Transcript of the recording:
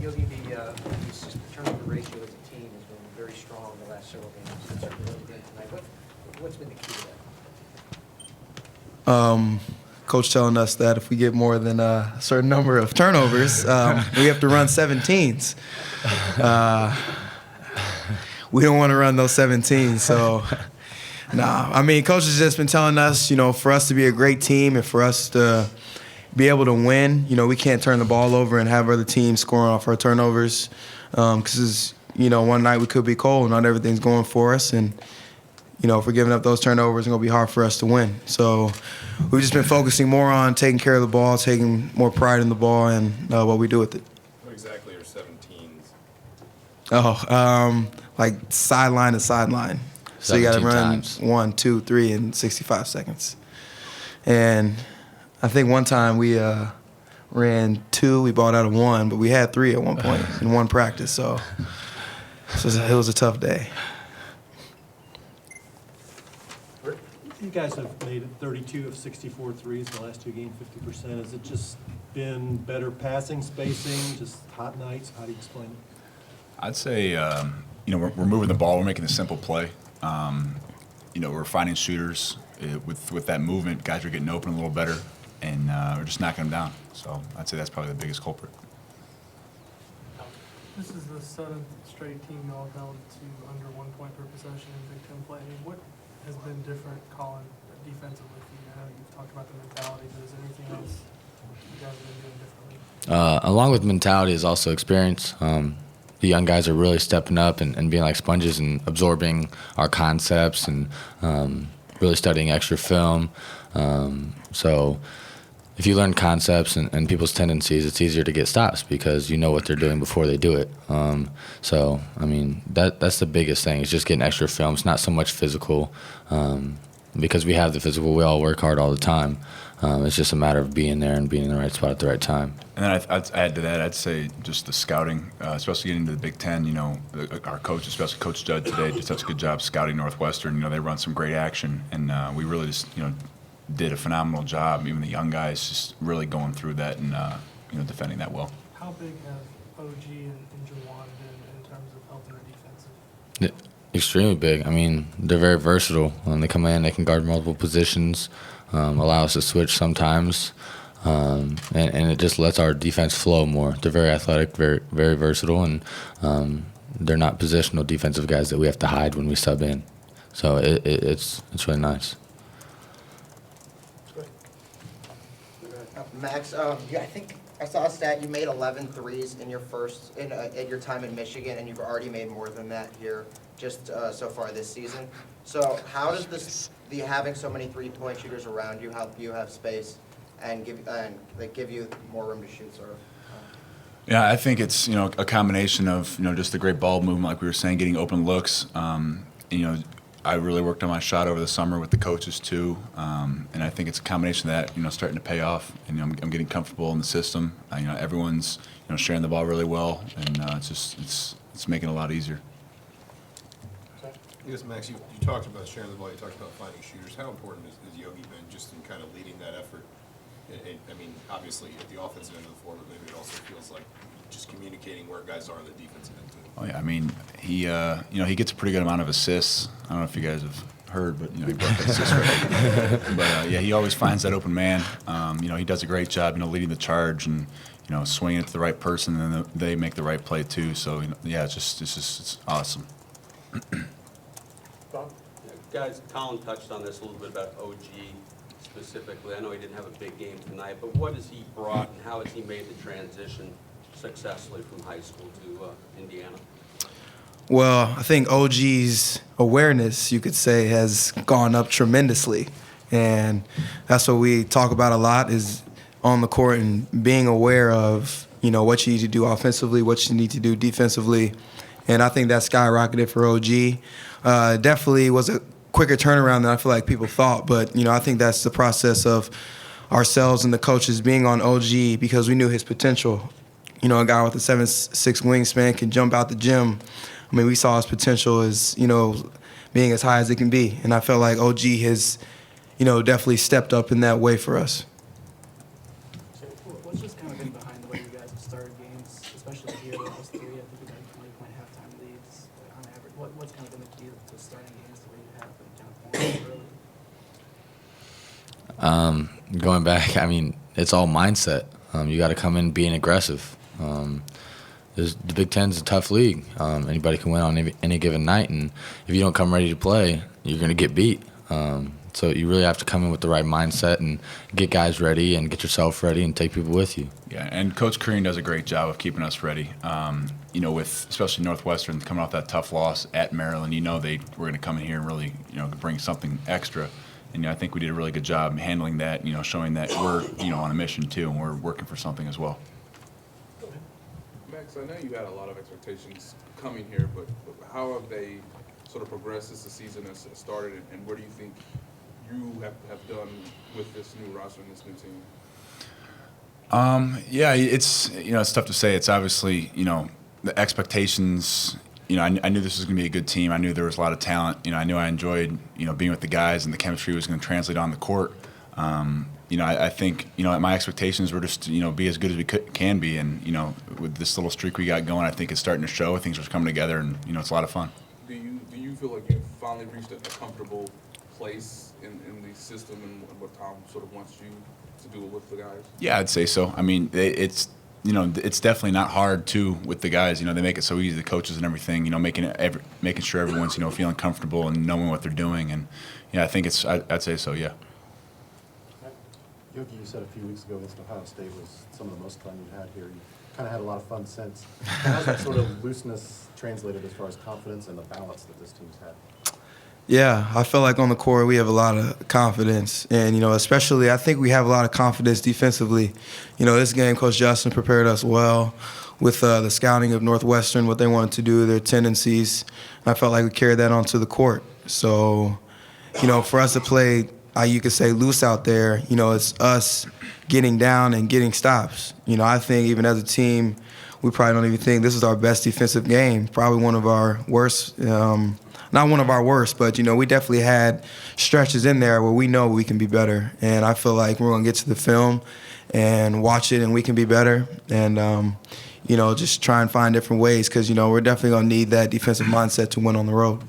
Yogi, the turnover ratio as a team has been very strong the last several games. It's certainly really good tonight. What's been the key to that? Coach telling us that if we get more than a certain number of turnovers, we have to run 17s. We don't want to run those 17s, so I mean, Coach has just been telling us, for us to be a great team and for us to be able to win, we can't turn the ball over and have other teams scoring off our turnovers because, one night we could be cold, not everything's going for us, and if we're giving up those turnovers, it's going to be hard for us to win. So we've just been focusing more on taking care of the ball, taking more pride in the ball, and what we do with it. What exactly are 17s? Like sideline to sideline. So you got to run times. 1, 2, 3 in 65 seconds. And I think one time we ran 2, we balled out of 1, but we had 3 at one point in one practice. So it was a tough day. You guys have made it 32 of 64 threes the last 2 games, 50%. Has it just been better passing, spacing, just hot nights? How do you explain it? I'd say, we're moving the ball. We're making a simple play. We're finding shooters with that movement. Guys are getting open a little better, and we're just knocking them down. So I'd say that's probably the biggest culprit. This is the 7th straight team y'all held to under 1 point per possession in Big Ten play. I mean, what has been different, Colin, defensively for you? I know you've talked about the mentality, but is there anything else you guys have been doing differently? Along with mentality is also experience. The young guys are really stepping up and being like sponges and absorbing our concepts and really studying extra film. So if you learn concepts and people's tendencies, it's easier to get stops because you know what they're doing before they do it. So, I mean, that's the biggest thing. It's just getting extra film. It's not so much physical because we have the physical. We all work hard all the time. It's just a matter of being there and being in the right spot at the right time. And then I'd add to that, I'd say just the scouting, especially getting into the Big Ten, our coach, especially Coach Judd today, did such a good job scouting Northwestern. They run some great action, and we really just, did a phenomenal job. Even the young guys just really going through that and, defending that well. How big have OG and Jawan been in terms of helping the defensive? Extremely big. I mean, they're very versatile. When they come in, they can guard multiple positions, allow us to switch sometimes, and it just lets our defense flow more. They're very athletic, very, very versatile, and they're not positional defensive guys that we have to hide when we sub in. So it's really nice. Max, I think I saw a stat. You made 11 threes in your at your time in Michigan, and you've already made more than that here just so far this season. So how does having so many three-point shooters around you help you have space and give you more room to shoot, sort of? Yeah, I think it's a combination of just the great ball movement, like we were saying, getting open looks. I really worked on my shot over the summer with the coaches too, and I think it's a combination of that, starting to pay off. And I'm getting comfortable in the system. Everyone's sharing the ball really well, and it's making it a lot easier. Yes, Max, you talked about sharing the ball. You talked about finding shooters. How important is Yogi been just in kind of leading that effort? I mean, obviously at the offensive end of the floor, but maybe it also feels like just communicating where guys are on the defensive end too. Oh yeah, I mean he gets a pretty good amount of assists. I don't know if you guys have heard, but he broke that assist record. But he always finds that open man. He does a great job, leading the charge and swinging it to the right person, and then they make the right play too. So it's awesome. Guys, Colin touched on this a little bit about OG specifically. I know he didn't have a big game tonight, but what has he brought and how has he made the transition successfully from high school to Indiana? Well, I think OG's awareness, you could say, has gone up tremendously. And that's what we talk about a lot is on the court and being aware of, what you need to do offensively, what you need to do defensively. And I think that skyrocketed for OG. Definitely was a quicker turnaround than I feel like people thought. But, I think that's the process of ourselves and the coaches being on OG because we knew his potential. A guy with a 7'6" wingspan can jump out the gym. I mean, we saw his potential as, being as high as it can be. And I felt like OG has, definitely stepped up in that way for us. So what's just kind of been behind the way you guys have started games, especially here, the last three, I think we got 20-point halftime leads on average. What's kind of been the key to starting games the way you have and kind of playing early? Going back, I mean, it's all mindset. You got to come in being aggressive. The Big Ten's a tough league. Anybody can win on any given night, and if you don't come ready to play, you're going to get beat. So you really have to come in with the right mindset and get guys ready and get yourself ready and take people with you. Yeah, and Coach Crean does a great job of keeping us ready. You know, with especially Northwestern coming off that tough loss at Maryland, you know they were going to come in here and really, you know, bring something extra. And you know, I think we did a really good job handling that, you know, showing that we're, you know, on a mission too, and we're working for something as well. Max, I know you had a lot of expectations coming here, but how have they sort of progressed as the season has started, and what do you think you have done with this new roster and this new team? Yeah, it's, you know, it's tough to say. It's obviously, you know, the expectations. You know, I knew this was going to be a good team. I knew there was a lot of talent. You know, I knew I enjoyed, you know, being with the guys, and the chemistry was going to translate on the court. You know, I think, you know, my expectations were just, you know, be as good as we can be. And, you know, with this little streak we got going, I think it's starting to show. Things are coming together, and, you know, it's a lot of fun. Do you feel like you've finally reached a comfortable place in the system and what Tom sort of wants you to do with the guys? Yeah, I'd say so. I mean, it's, you know, it's definitely not hard too with the guys. You know, they make it so easy, the coaches and everything. You know, making sure everyone's, you know, feeling comfortable and knowing what they're doing. And yeah, I think it's. I'd say so. Yeah. Yogi, you said a few weeks ago against Ohio State was some of the most fun you've had here. You kind of had a lot of fun since. How's that sort of looseness translated as far as confidence and the balance that this team's had? Yeah, I feel like on the court we have a lot of confidence, and you know, especially I think we have a lot of confidence defensively. You know, this game, Coach Justin prepared us well with the scouting of Northwestern, what they wanted to do, their tendencies. I felt like we carried that onto the court. So, you know, for us to play, you could say loose out there. You know, it's us getting down and getting stops. You know, I think even as a team, we probably don't even think this is our best defensive game. Probably one of our worst. Not one of our worst, but, you know, we definitely had stretches in there where we know we can be better. And I feel like we're going to get to the film and watch it and we can be better. And, you know, just try and find different ways because, you know, we're definitely going to need that defensive mindset to win on the road.